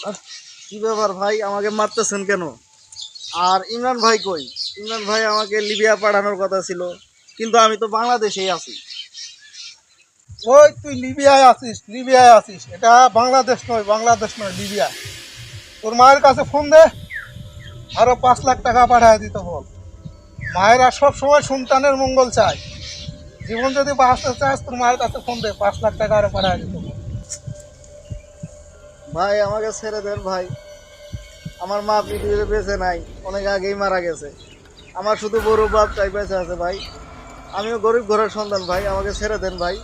আহ, কি ব্যাপার ভাই, আমাকে মারতেছেন কেন? আর ইমরান ভাই কই? ইমরান ভাই আমাকে লিবিয়া পাঠানোর কথা ছিল, কিন্তু আমি তো বাংলাদেশেই আছি। ওই তুই লিবিয়ায় আছিস, এটা বাংলাদেশ নয় লিবিয়া। তোর মায়ের কাছে ফোন দে, আরো 5 লাখ টাকা পাঠায় দিতে বল। মায়েরা সব সময় সন্তানের মঙ্গল চায়। জীবন যদি বাঁচতে চাস তোর মায়ের কাছে ফোন দে, 5 লাখ টাকা আরো পাঠায় দিতে বল। ভাই আমাকে ছেড়ে দেন ভাই। আমার মা পৃথিবীতে বেঁচে নাই, অনেক আগেই মারা গেছে। আমার শুধু বড় বাপটাই বেঁচে আছে ভাই। আমিও গরিব ঘরের সন্তান ভাই, আমাকে ছেড়ে দেন ভাই।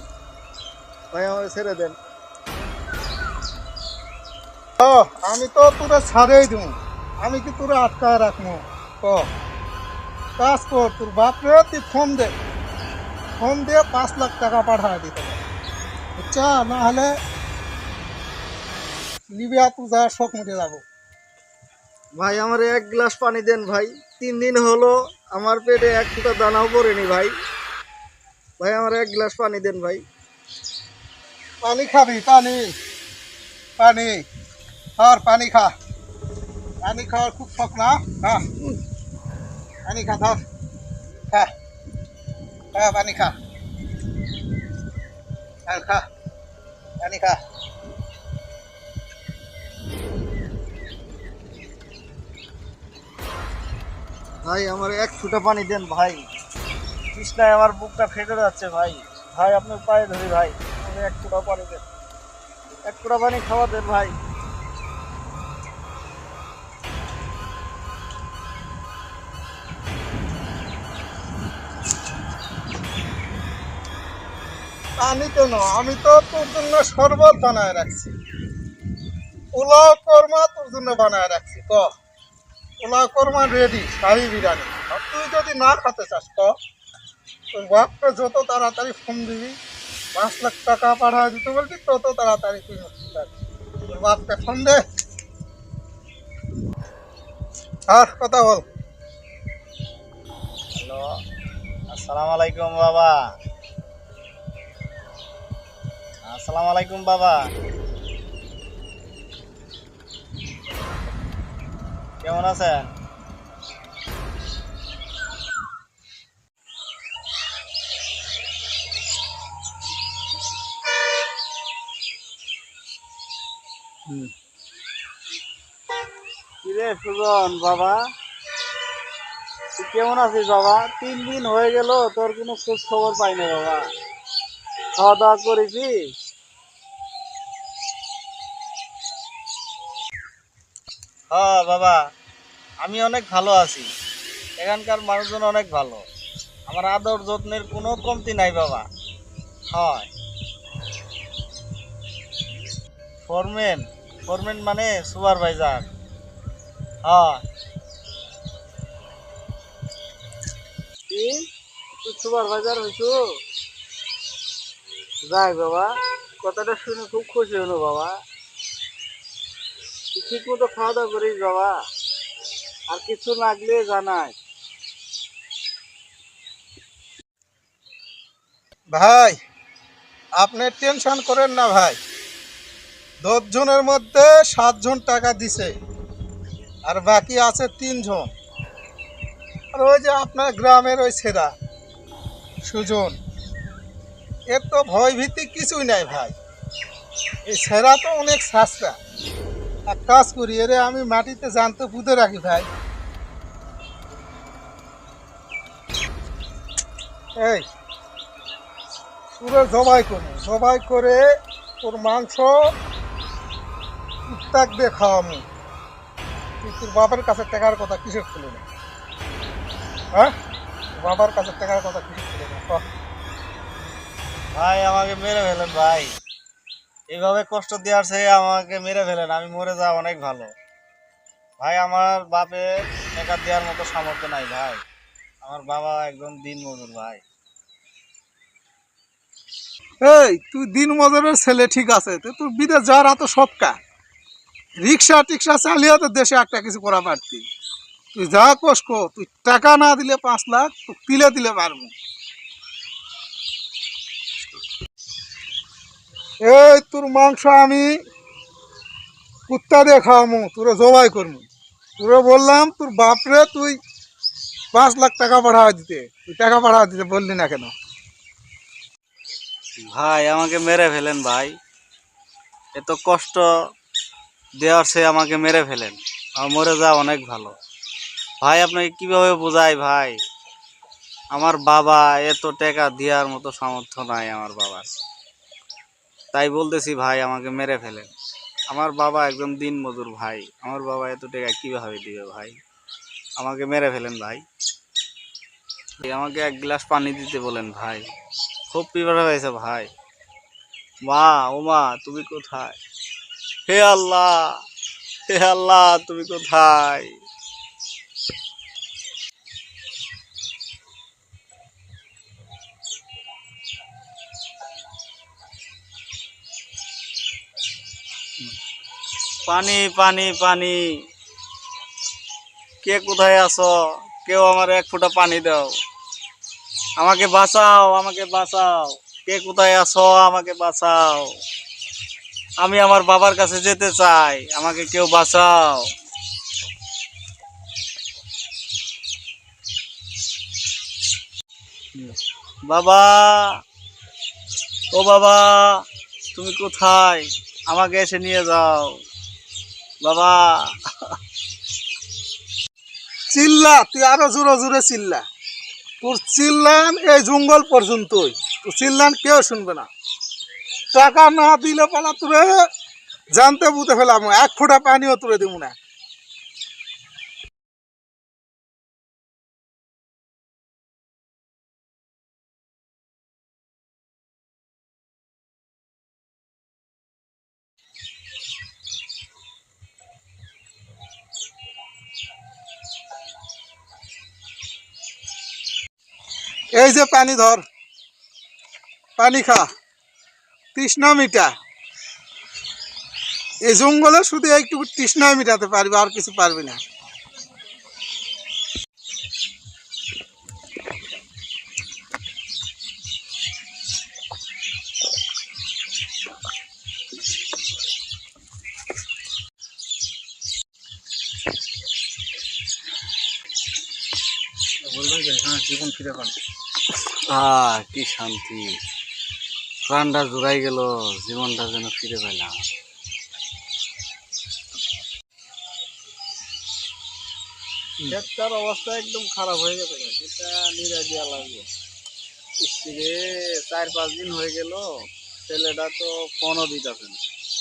ভাই আমাকে ছেড়ে দেন। ও, আমি তো তোরা ছাড়েই দিব, আমি কি তোরা আটকায় রাখবো? ক, কাজ কর, তোর বাপরে তুই ফোন দিয়ে 5 লাখ টাকা পাঠায় দিতে বল, বুঝছা? না হলে লিবিয়া তুই যা শখ মুটে যাবো। ভাই আমার এক গ্লাস পানি দেন ভাই। 3 দিন হলো আমার পেটে এক ফুটা দানাও পড়েনি ভাই। ভাই আমার এক গ্লাস পানি দেন ভাই। পানি খাবি? পানি আর পানি খা। পানি খাওয়ার খুব শখ না? খা, পানি খা, ধর, খা, খা পানি খা, আর খা, পানি খা। ভাই আমার এক ফুটা পানি দেন ভাই। তৃষ্ণায় আমার বুকটা ফেটে যাচ্ছে ভাই। ভাই আপনার পায়ে ধরি ভাই, আমাকে এক ফুটা পানি দেন। এক ফুটা পানি খাওয়া দেন ভাই। পানি কেন, আমি তো তোর জন্য শরবত বানায় রাখছি। পোলাও কোরমা তোর জন্য বানায় রাখছি। ক, পোলাও কোরমা রেডি, শাহি বিরিয়ানি। আর তুই যদি না খেতে চাস ক, তোর বাপকে যত তাড়াতাড়ি ফোন দিবি, 5 লাখ টাকা পাঠায় দিতে বলবি, তত তাড়াতাড়ি তুই মুক্তি পাবি। তোর বাপকে ফোন দে, আর কথা বল। হ্যালো, আসসালামু আলাইকুম বাবা। আসসালামু আলাইকুম বাবা, কেমন আছেন? কিরে সুজন বাবা, তুই কেমন আছিস বাবা? 3 দিন হয়ে গেল, তোর কোনো খোঁজ খবর পাই না বাবা। খাওয়া দাওয়া করেছিস? হ্যাঁ বাবা, আমি অনেক ভালো আছি। এখানকার মানুষজন অনেক ভালো। আমার আদর যত্নের কোনো কমতি নাই বাবা। হয় ফোরম্যান, ফোরম্যান মানে সুপারভাইজার। হয় কি, তুই সুপারভাইজার হইছো? যাই বাবা, কথাটা শুনে খুব খুশি হলো বাবা। তুই ঠিক মতো খাওয়া দাওয়া করিস বাবা, আর কিছু লাগলে জানাই। ভাই, আপনি টেনশন করেন না ভাই। 10 জনের মধ্যে 7 জন টাকা দিছে, আর বাকি আছে 3 জন। আর ওই যে আপনার গ্রামের ওই ছেড়া সুজন, এর তো ভয় ভীতি কিছুই নাই ভাই। এই ছেড়া তো অনেক সাস্তা। এক কাজ করি, এরে আমি মাটিতে জানতে পুঁতে রাখি ভাই। এই পুরো জবাই করে তোর মাংস টুকটাক দিয়ে খাওয়ামু। তুই তোর বাবার কাছে টাকার কথা কিসের ছিল না? হ্যাঁ, তোর বাবার কাছে টাকার কথা কিসের ছিল না? ভাই আমাকে মেরে ফেলেন ভাই, এইভাবে কষ্ট দেওয়ার চেয়ে আমাকে মেরে ফেলেন, আমি মরে যাওয়া অনেক ভালো। ভাই আমার বাপের টাকা দেওয়ার মতো সামর্থ্য নাই ভাই। আমার বাবা একজন দিন মজুর ভাই। এই তুই দিন মজুরের ছেলে ঠিক আছে, তো তোর বিদেশ যাওয়ার এত সবকা, রিক্সা টিক্সা চালিয়ে তো দেশে একটা কিছু করা পারতি। তুই যা কষ্ট, তুই টাকা না দিলে 5 লাখ তুই তিলে দিলে পারবো। এই তোর মাংস আমি কুত্তা দিয়ে খাওয়ামু, তোরে জবাই করমু। তোরে বললাম তোর বাপরে তুই 5 লাখ টাকা পাঠা দিতে, তুই টাকা পাঠা দিতে বললি না কেন? ভাই আমাকে মেরে ফেলেন ভাই, এত কষ্ট দেওয়ার সে আমাকে মেরে ফেলেন, আমার মরে যাওয়া অনেক ভালো। ভাই আপনাকে কিভাবে বোঝাই ভাই, আমার বাবা এত টাকা দেওয়ার মতো সামর্থ্য নাই আমার বাবার, তাই বলতেছি ভাই আমাকে মেরে ফেলেন। আমার বাবা একদম দিন মজুর ভাই, আমার বাবা এত টাকা কিভাবে দিবে ভাই, আমাকে মেরে ফেলেন ভাই। আমাকে 1 গ্লাস পানি দিতে বলেন ভাই, খুব পিপাসা হয়েছে ভাই। মা, ও মা তুমি কোথায়? হে আল্লাহ, হে আল্লাহ তুমি কোথায়? পানি পানি পানি, কে কোথায় আছো? কেউ আমার 1 ফোঁটা পানি দাও, আমাকে বাঁচাও, আমাকে বাঁচাও। কে কোথায় আছো? আমাকে বাঁচাও, আমি আমার বাবার কাছে যেতে চাই, আমাকে কেউ বাঁচাও। বাবা, ও বাবা তুমি কোথায়? আমাকে এসে নিয়ে যাও বাবা। চিল্লা, তুই আরো জোরে জোরে চিল্লা। তোর চিল্লান এই জঙ্গল পর্যন্তই, তোর চিল্লান কেউ শুনবে না। টাকা না দিলে পালা তোরে জানতে বুঝতে ফেলাম, 1 ফোঁটা পানিও তুলে দিব না। এই যে পানি ধর, পানি খা, তৃষ্ণা মিটা। এই জঙ্গলে শুধু একটু তৃষ্ণা মিটাতে পারবি, আর কিছু পারবি না। কি শান্তি, প্রাণটা জুড়াই গেল, জীবনটা যেন ফিরে পেলাম। ক্ষেতটার অবস্থা একদম খারাপ হয়ে গেছে, সেটা নিরাই দেওয়া লাগবে। রে 4-5 দিন হয়ে গেল, ছেলেটা তো ফোনও দিতেছে না।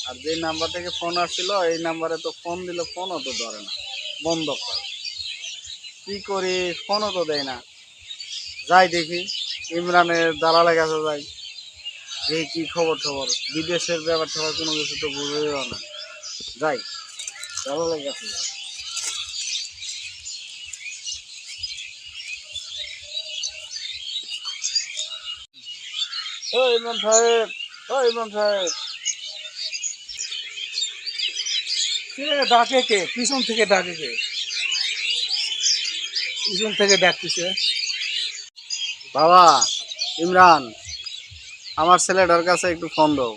আর যে নাম্বার থেকে ফোন আসছিল এই নাম্বারে তো ফোন দিলে ফোনও তো ধরে না, বন্ধ করে। কি করি, ফোনও তো দেয় না। যাই দেখি ইমরানের দালালের কাছে যাই, দেখি কি খবর টবর, বিদেশের ব্যাপার ট্যাপার কোনো কিছু তো বুঝেও না। যাই দালালের কাছে যাই। ও ইমরান সাহেব, ও ইমরান সাহেব। ডাকে কে? পিছন থেকে ডাকে কে? পিছন থেকে ডাকতেছে। বাবা, ইমরান, আমার ছেলেটার কাছে একটু ফোন দাও।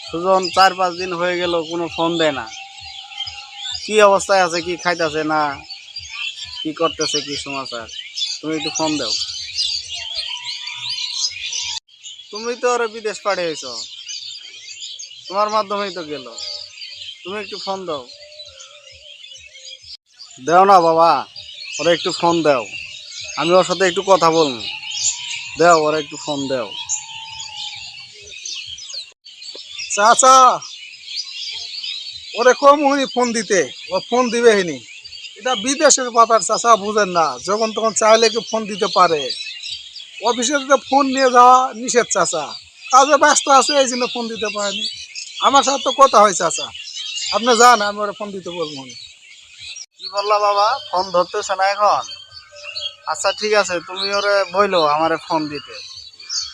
সুজন 4-5 দিন হয়ে গেল কোনো ফোন দেয় না। কি অবস্থায় আছে, কি খাইতেছে না, কি করতেছে, কি সমাচার, তুমি একটু ফোন দাও। তুমি তো ওরা বিদেশ পাঠিয়েছ, তোমার মাধ্যমেই তো গেল, তুমি একটু ফোন দাও। দাও না বাবা, ওরা একটু ফোন দাও, আমি ওর সাথে একটু কথা বলবো। দাও, ওরা একটু ফোন দাও। চাচা, ওরে কম হয়নি ফোন দিতে, ও ফোন দিবে হয়নি। এটা বিদেশের ব্যাপার চাচা, বুঝেন না, যখন তখন চাইলে কি ফোন দিতে পারে। অফিসে তো ফোন নিয়ে যাওয়া নিষেধ চাচা, কাজে ব্যস্ত আছে এই জন্য ফোন দিতে পারেনি। আমার সাথে তো কথা হয় চাচা, আপনি যান, আমি ওরা ফোন দিতে বলবো। কি বললা বাবা, ফোন ধরতেছে না এখন? আচ্ছা ঠিক আছে, তুমি ওরে বইলো আমারে ফোন দিতে।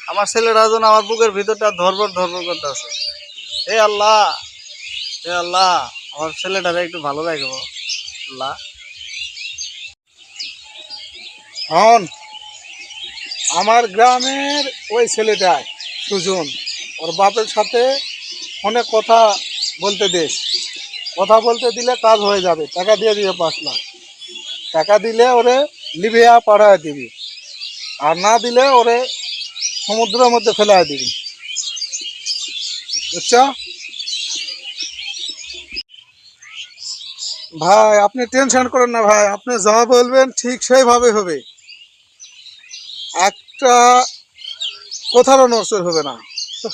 আমার ছেলেটা যেন আমার বুকের ভিতরটা ধরবর ধরবর করতেছে। হে আল্লাহ, হে আল্লাহ, আমার ছেলেটারে একটু ভালো রাখবো আল্লাহ। হন, আমার গ্রামের ওই ছেলেটাই সুজন, ওর বাপের সাথে ফোনে কথা বলতে দেশ। কথা বলতে দিলে কাজ হয়ে যাবে, টাকা দিয়ে দিবে 5 লাখ। টাকা দিলে ওরে লিবিয়া পাঠায় দিবি, আর না দিলে ওরে সমুদ্রের মধ্যে ফেলায় দিবি, বুঝছো? ভাই আপনি টেনশন করেন না ভাই, আপনি যা বলবেন ঠিক সেইভাবে হবে, একটা কোথাও নড়চড় হবে না। তো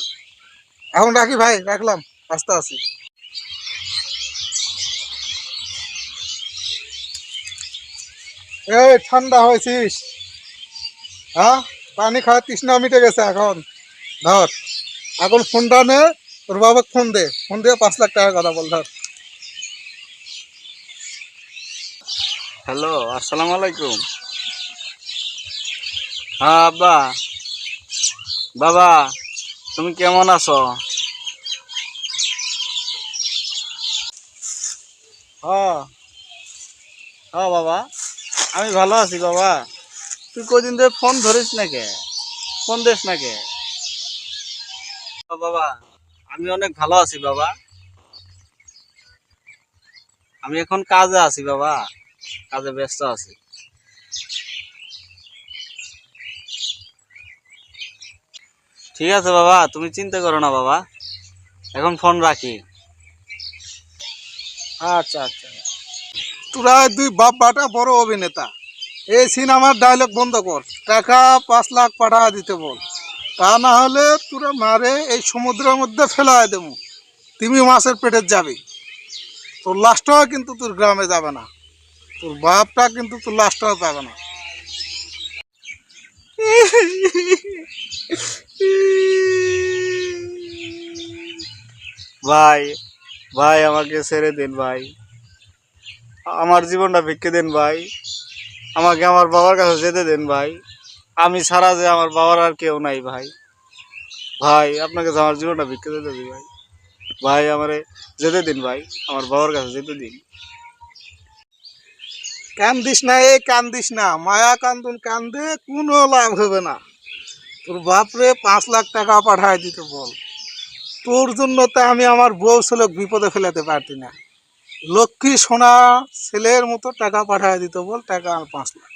এখন রাখি ভাই, রাখলাম, আস্তে আছি। এই ঠান্ডা হয়েছিস? হ্যাঁ, পানি খাওয়া তৃষ্ণা মিটে গেছে এখন। ধর, এখন ফোনটা নে, তোর বাবাকে ফোন দে, ফোন দিয়ে 5 লাখ টাকার কথা বল, ধর। হ্যালো, আসসালামু আলাইকুম। হ্যাঁ আব্বা, বাবা, তুমি কেমন আছো? হ্যাঁ হ্যাঁ বাবা, আমি ভালো আছি বাবা। তুই কদিন ধরে ফোন ধরিস না কে, ফোন দিস না কে? বাবা, আমি অনেক ভালো আছি বাবা। আমি এখন কাজে আছি বাবা, কাজে ব্যস্ত আছি। ঠিক আছে বাবা, তুমি চিন্তা করো না বাবা, এখন ফোন রাখি। আচ্ছা আচ্ছা। তোরা দুই বাপ বাটা বড় অভিনেতা, এই সিনেমার ডায়লগ বন্ধ কর, টাকা 5 লাখ পাঠা দিতে বল, তা না হলে তোরা মারে এই সমুদ্রের মধ্যে ফেলায় দেবো, তুমি মাছের পেটে যাবে, তোর লাশটাও কিন্তু তোর গ্রামে যাবে না, তোর বাপটা কিন্তু তোর লাশটাও পাবে না। ভাই, ভাই আমাকে ছেড়ে দিন ভাই, আমার জীবনটা ভিক্ষে দিন ভাই, আমাকে আমার বাবার কাছে যেতে দিন ভাই। আমি ছাড়া যে আমার বাবার আর কেউ নাই ভাই। ভাই আপনাকে আমার জীবনটা ভিক্ষে দিতে দিন ভাই, ভাই আমারে যেতে দিন ভাই, আমার বাবার কাছে যেতে দিন। কান্দিস না, এ কান্দিস না, মায়া কান্দুন কান্দে কোনো লাভ হবে না, তোর বাপরে 5 লাখ টাকা পাঠায় দিতে বল, তোর জন্য তো আমি আমার বউ ছেলেক বিপদে ফেলাতে পারতি না, লক্ষ্মী সোনা ছেলের মতো টাকা পাঠায় দিতে বল, টাকা আর 5 লাখ।